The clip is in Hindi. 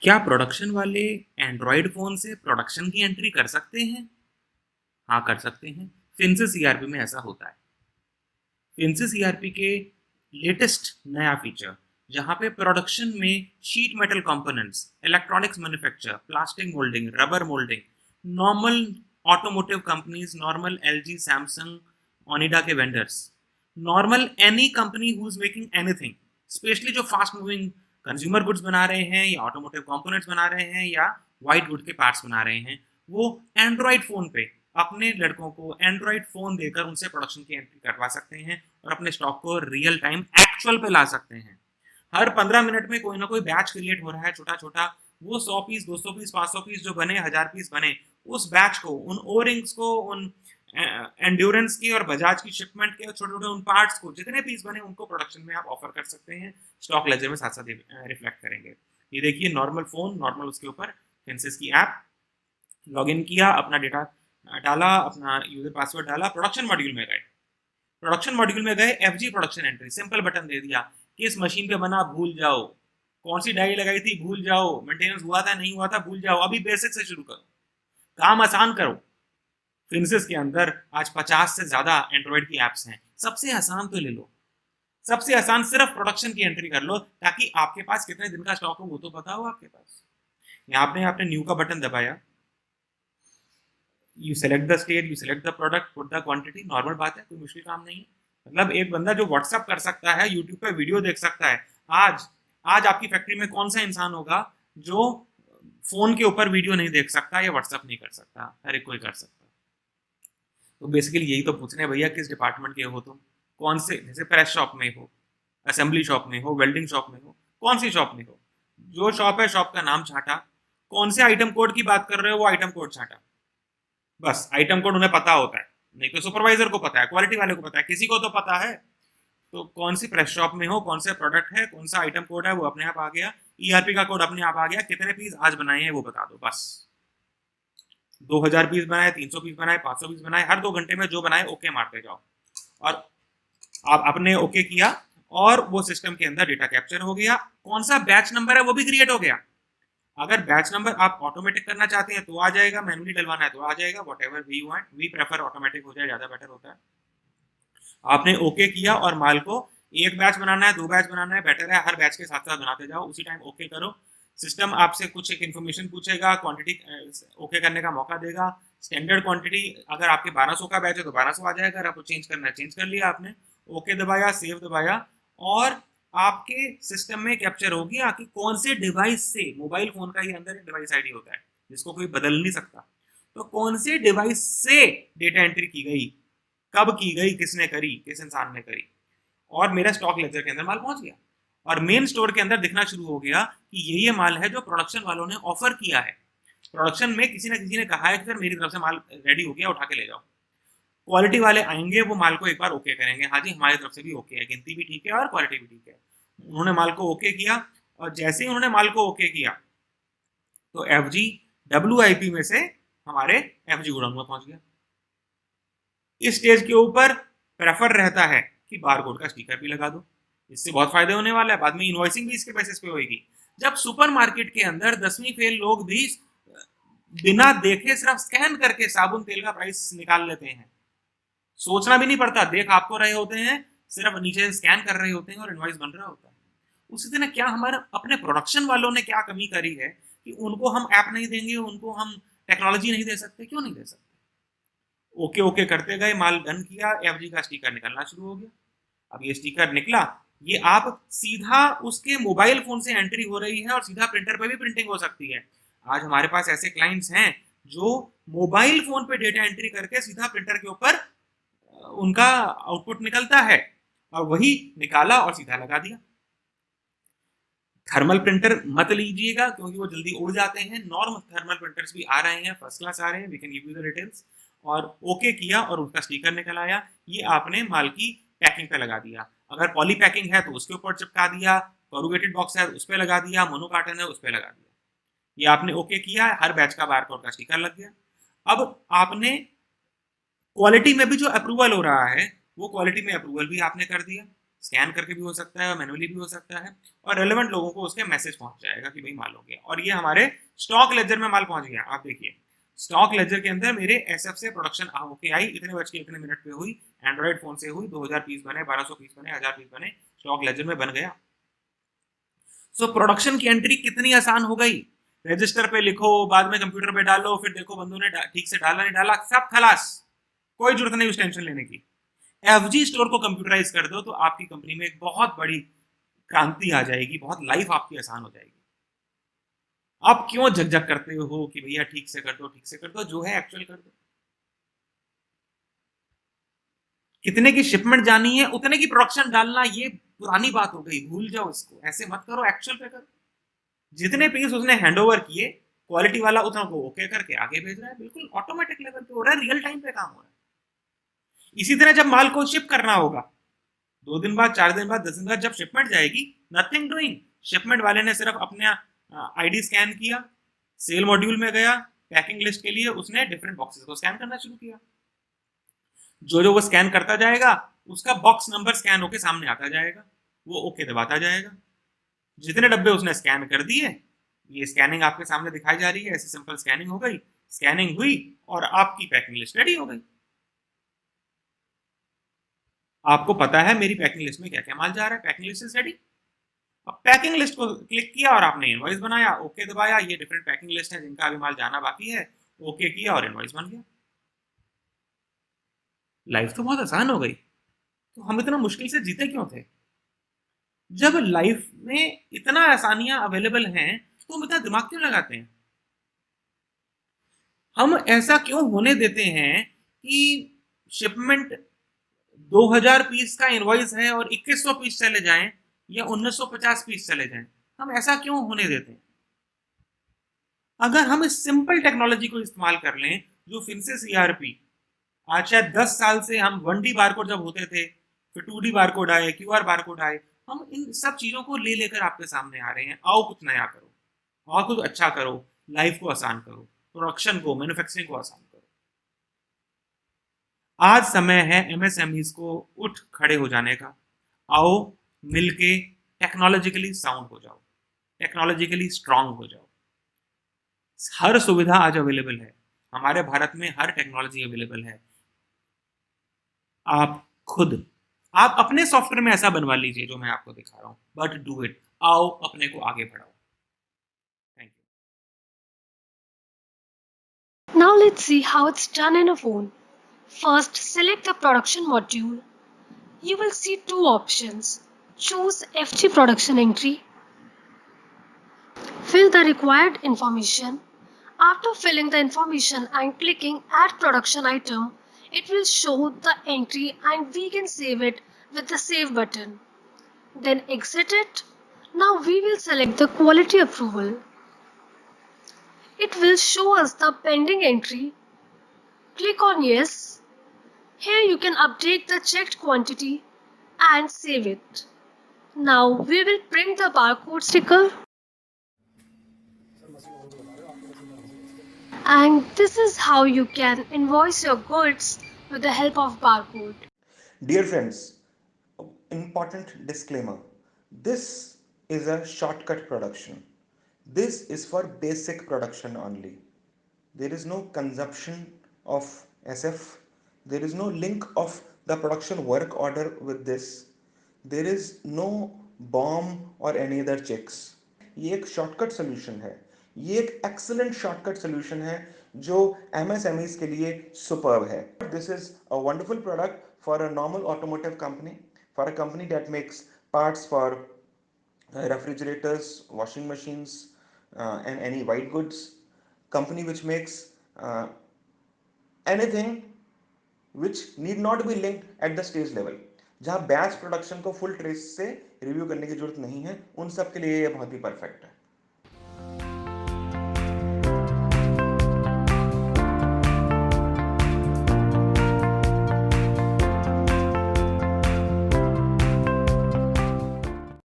क्या प्रोडक्शन वाले एंड्रॉयड फ़ोन से प्रोडक्शन की एंट्री कर सकते हैं? हाँ, कर सकते हैं। फिन्सिस ईआरपी में ऐसा होता है। फिन्सिस ईआरपी के लेटेस्ट नया फीचर, जहाँ पे प्रोडक्शन में sheet metal components, electronics manufacture, plastic moulding, rubber moulding, normal automotive companies, normal LG, Samsung, Onida के vendors, normal any company who is making anything, specially जो फास्ट मूविंग कंज्यूमर गुड्स बना रहे हैं या ऑटोमोटिव कंपोनेंट्स बना रहे हैं या वाइट गुड के पार्ट्स बना रहे हैं, वो एंड्रॉयड फ़ोन पे अपने लड़कों को एंड्रॉयड फ़ोन देकर उनसे प्रोडक्शन की एंट्री करवा सकते हैं और अपने स्टॉक को रियल टाइम एक्चुअल पे ला सकते हैं। हर 15 मिनट में कोई ना कोई बैच क्रिएट हो रहा है छोटा छोटा, वो 100 पीस, 200 पीस, 500 पीस जो बने, 1000 पीस बने, उस बैच को, उन ओरिंग्स को, उन एंड्योरेंस की और बजाज की शिपमेंट के छोटे छोटे उन पार्ट्स को, जितने पीस बने उनको प्रोडक्शन में आप ऑफर कर सकते हैं। स्टॉक लेजर में साथ साथ रिफ्लेक्ट करेंगे। ये देखिए, नॉर्मल फोन, नॉर्मल उसके ऊपर फिन्सिस की ऐप, लॉग इन किया, अपना डेटा डाला, अपना यूजर पासवर्ड डाला, प्रोडक्शन मॉड्यूल में गए। प्रोडक्शन मॉड्यूल में गए, FG production entry, simple button दे दिया, किस मशीन पे बना भूल जाओ, कौन सी डाई लगाई थी भूल जाओ, मेंटेनेंस हुआ था नहीं हुआ था भूल जाओ, अभी बेसिक से शुरू करो, काम आसान करो। फिन्सिस के अंदर आज 50 से ज्यादा एंड्रॉइड की एप्स हैं, सबसे आसान तो ले लो, सबसे आसान सिर्फ प्रोडक्शन की एंट्री कर लो, ताकि आपके पास कितने दिन का स्टॉक हो वो तो पता हो आपके पास। यहाँ पे आपने न्यू का बटन दबाया, you select the state, you select the product, put the quantity, normal बात है, कोई मुश्किल काम नहीं है। मतलब एक बंदा जो व्हाट्सअप कर सकता है, यूट्यूब पे वीडियो देख सकता है, आज आज आपकी फैक्ट्री में कौन सा इंसान होगा जो फोन के ऊपर वीडियो नहीं देख सकता या व्हाट्सअप नहीं कर सकता? अरे कोई कर सकता। तो बेसिकली यही तो पूछ रहे हैं भैया, किस डिपार्टमेंट के हो तुम, कौन से, जैसे प्रेस शॉप में हो, असेंबली शॉप में हो, वेल्डिंग शॉप में हो, कौन सी शॉप में हो, जो शॉप है शॉप का नाम छाटा, कौन से आइटम कोड की बात कर रहे हो वो आइटम कोड छाटा, बस आइटम कोड उन्हें पता होता है, नहीं तो सुपरवाइजर को पता है, क्वालिटी वाले को पता है, किसी को तो पता है। तो कौन सी प्रेस शॉप में हो, कौन सा प्रोडक्ट है, कौन सा आइटम कोड है, वो अपने आप आ गया, ईआरपी का कोड अपने आप आ गया, कितने पीस आज बनाए हैं वो बता दो बस। 2000 पीस बनाए, 300 पीस बनाए, 500 पीस बनाए, हर 2 घंटे में जो बनाए ओके मारते जाओ। और आप आपने ओके किया और वो सिस्टम के अंदर डेटा कैप्चर हो गया, कौन सा बैच नंबर है वो भी क्रिएट हो गया। अगर बैच नंबर आप ऑटोमेटिक करना चाहते हैं तो आ जाएगा, मैनुअली डलवाना है तो आ जाएगा, whatever we want, we prefer automatic हो जाए, ज़्यादा बेटर होता है। आपने ओके किया और माल को एक बैच बनाना है, 2 बैच बनाना है, बेटर है हर बैच के साथ साथ बनाते जाओ, उसी टाइम ओके करो। सिस्टम आपसे कुछ एक इन्फॉर्मेशन पूछेगा, क्वांटिटी ओके करने का मौका देगा। स्टैंडर्ड क्वांटिटी, अगर आपके 1200 का बैच है तो 1200 आ जाएगा, अगर आपको चेंज करना है चेंज कर लिया आपने, ओके दबाया, सेव दबाया, और आपके सिस्टम में कैप्चर हो गया कि कौन से डिवाइस से, मोबाइल फोन का ही अंदर एक डिवाइस आईडी होता है जिसको कोई बदल नहीं सकता, तो कौन से डिवाइस से डेटा एंट्री की गई, कब की गई, किसने करी, किस इंसान ने करी, और मेरा स्टॉक लेजर के अंदर माल पहुंच गया और मेन स्टोर के अंदर दिखना शुरू हो गया कि ये माल है जो प्रोडक्शन वालों ने ऑफर किया है। प्रोडक्शन में किसी ना किसी ने कहा है कि सर मेरी तरफ से माल रेडी हो गया, उठा के ले जाओ। क्वालिटी वाले आएंगे, वो माल को एक बार ओके करेंगे, हाँ जी हमारी तरफ से भी ओके है, गिनती भी ठीक है और क्वालिटी भी ठीक है। उन्होंने माल को ओके किया, और जैसे ही उन्होंने माल को ओके किया तो एफ जी WIP में से हमारे FG गोडाउन में पहुंच गया। इस स्टेज के ऊपर प्रेफर रहता है कि बार कोड का स्टिकर भी लगा दो, इससे बहुत फायदे होने वाला है, बाद में इनवॉइसिंग भी इसके बेसिस पे होगी। जब सुपरमार्केट के अंदर 10वीं फेल लोग भी बिना देखे सिर्फ स्कैन करके साबुन तेल का प्राइस निकाल लेते हैं, सोचना भी नहीं पड़ता, देख आपको रहे होते हैं, सिर्फ नीचे स्कैन कर रहे होते हैं और इनवॉइस बन रहा होता है। उसी तरह क्या हमारे अपने प्रोडक्शन वालों ने क्या कमी करी है कि उनको हम ऐप नहीं देंगे, उनको हम टेक्नोलॉजी नहीं दे सकते? क्यों नहीं दे सकते? ओके ओके करते गए, माल डन किया, FG का स्टिकर निकलना शुरू हो गया। अब ये स्टिकर निकला, ये आप सीधा उसके मोबाइल फोन से एंट्री हो रही है और सीधा प्रिंटर पे भी प्रिंटिंग हो सकती है। आज हमारे पास ऐसे क्लाइंट्स हैं जो मोबाइल फोन पे डेटा एंट्री करके सीधा प्रिंटर के ऊपर उनका आउटपुट निकलता है, और वही निकाला और सीधा लगा दिया। थर्मल प्रिंटर मत लीजिएगा क्योंकि वो जल्दी उड़ जाते हैं, नॉर्मल थर्मल प्रिंटर्स भी आ रहे हैं, फर्स्ट क्लास आ रहे हैं, we can give you the details. और ओके किया और उसका स्टिकर निकल आया, ये आपने माल की पैकिंग पे लगा दिया। अगर पॉली पैकिंग है तो उसके ऊपर चिपका दिया, कॉरुगेटेड बॉक्स है उस पर लगा दिया, मोनो कार्टन है उस पर लगा दिया। ये आपने ओके किया, हर बैच का बारकोड का स्टिकर लग गया। अब आपने क्वालिटी में भी जो अप्रूवल हो रहा है वो क्वालिटी में अप्रूवल भी आपने कर दिया। स्कैन करके भी हो सकता है और मैनुअली भी हो सकता है, और रेलेवेंट लोगों को उसके मैसेज पहुंच जाएगा कि भाई माल हो गया। और ये हमारे स्टॉक लेजर में माल पहुंच गया। आप देखिए स्टॉक लेजर के अंदर मेरे एसएफ से प्रोडक्शन होके आई, इतने बज के इतने मिनट पे हुई, एंड्रॉइड फोन से हुई, 2000 पीस बने, 1200 पीस बने, 1000 पीस बने, स्टॉक लेजर में बन गया। सो प्रोडक्शन की एंट्री कितनी आसान हो गई। रजिस्टर पे लिखो, बाद में कंप्यूटर पे डालो, फिर देखो बंदों ने ठीक से डाला नहीं डाला, सब खलास, कोई जरूरत नहीं उस टेंशन लेने की। एफजी स्टोर को कंप्यूटराइज कर दो तो आपकी कंपनी में एक बहुत बड़ी क्रांति आ जाएगी, बहुत लाइफ आपकी आसान हो जाएगी। आप क्यों झकझक करते हो कि भैया ठीक से कर दो, ठीक से कर दो, जो है एक्चुअल कर दो। कितने की शिपमेंट जानी है उतने की प्रोडक्शन डालना, ये पुरानी बात हो गई, भूल जाओ इसको, ऐसे मत करो, एक्चुअल पे करो। जितने पीस उसने हैंडओवर किए, क्वालिटी वाला उतना को ओके करके आगे भेज रहा है, बिल्कुल ऑटोमेटिक लेवल पे हो रहा है, रियल टाइम पे काम हो रहा है। इसी तरह जब माल को शिप करना होगा, 2 दिन बाद, 4 दिन बाद, 10 दिन बाद जब शिपमेंट जाएगी, नथिंग डूइंग, शिपमेंट वाले ने सिर्फ अपने आईडी स्कैन किया, सेल मॉड्यूल में गया, पैकिंग लिस्ट के लिए उसने डिफरेंट बॉक्सेस को स्कैन करना शुरू किया। जो जो वो स्कैन करता जाएगा उसका बॉक्स नंबर स्कैन होके सामने आता जाएगा, वो ओके दबाता जाएगा। जितने डब्बे उसने स्कैन कर दिए, ये स्कैनिंग आपके सामने दिखाई जा रही है, ऐसी सिंपल स्कैनिंग हो गई, स्कैनिंग हुई और आपकी पैकिंग लिस्ट रेडी हो गई। आपको पता है मेरी पैकिंग लिस्ट में क्या क्या माल जा रहा है, पैकिंग लिस्ट इज रेडी। अब पैकिंग लिस्ट को क्लिक किया और आपने इनवॉइस बनाया, ओके दबाया, ये डिफरेंट पैकिंग लिस्ट है जिनका अभी माल जाना बाकी है, ओके किया और इनवॉइस बन गया। लाइफ तो बहुत आसान हो गई, तो हम इतना मुश्किल से जीते क्यों थे। जब लाइफ में इतना आसानियां अवेलेबल हैं तो हम इतना दिमाग क्यों लगाते हैं। हम ऐसा क्यों होने देते हैं कि शिपमेंट 2000 पीस का इनवॉइस है और 2100 पीस चले जाएं या 1950 पीस चले जाएं, हम ऐसा क्यों होने देते हैं। अगर हम इस सिंपल टेक्नोलॉजी को इस्तेमाल कर लें, जो फिनसिस ईआरपी, आज शायद 10 साल से हम 1D बारकोड जब होते थे, फिर 2D बारकोड आए, क्यूआर बारकोड आए, हम इन सब चीजों को ले लेकर आपके सामने आ रहे हैं। आओ कुछ नया करो, और कुछ अच्छा करो, लाइफ को आसान करो, प्रोडक्शन को, मैन्युफैक्चरिंग को आसान करो। आज समय है एमएसएमईज को उठ खड़े हो जाने का। आओ मिलके टेक्नोलॉजिकली साउंड हो जाओ, टेक्नोलॉजिकली स्ट्रांग हो जाओ। हर सुविधा आज अवेलेबल है, हमारे भारत में हर टेक्नोलॉजी अवेलेबल है। आप खुद, आप अपने सॉफ्टवेयर में ऐसा बनवा लीजिए जो मैं आपको दिखा रहा हूं, बट डू इट। आओ अपने को आगे बढ़ाओ। Thank you. Now let's see how it's done in a phone. First, select the production module. You will see two options. Choose FG production entry. Fill the required information. After filling the information and clicking add production item, it will show the entry and we can save it with the save button. Then exit it. Now we will select the quality approval. It will show us the pending entry. Click on yes. Here you can update the checked quantity and save it. Now we will print the barcode sticker. And this is how you can invoice your goods with the help of barcode. Dear friends, important disclaimer. This is a shortcut production. This is for basic production only. There is no consumption of SF. There is no link of the production work order with this. There is no BOM or any other checks. ये एक शॉर्टकट सोल्यूशन है, ये एक एक्सलेंट शॉर्टकट सोल्यूशन है जो MSMEs के लिए सुपर्ब है. This is a wonderful product for a normal automotive company, for a company that makes parts for refrigerators, washing machines, and any white goods. Company which makes anything which need not be linked at the stage level. जहाँ बैच प्रोडक्शन को फुल ट्रेस से रिव्यू करने की जरूरत नहीं है, उन सब के लिए ये बहुत ही परफेक्ट है.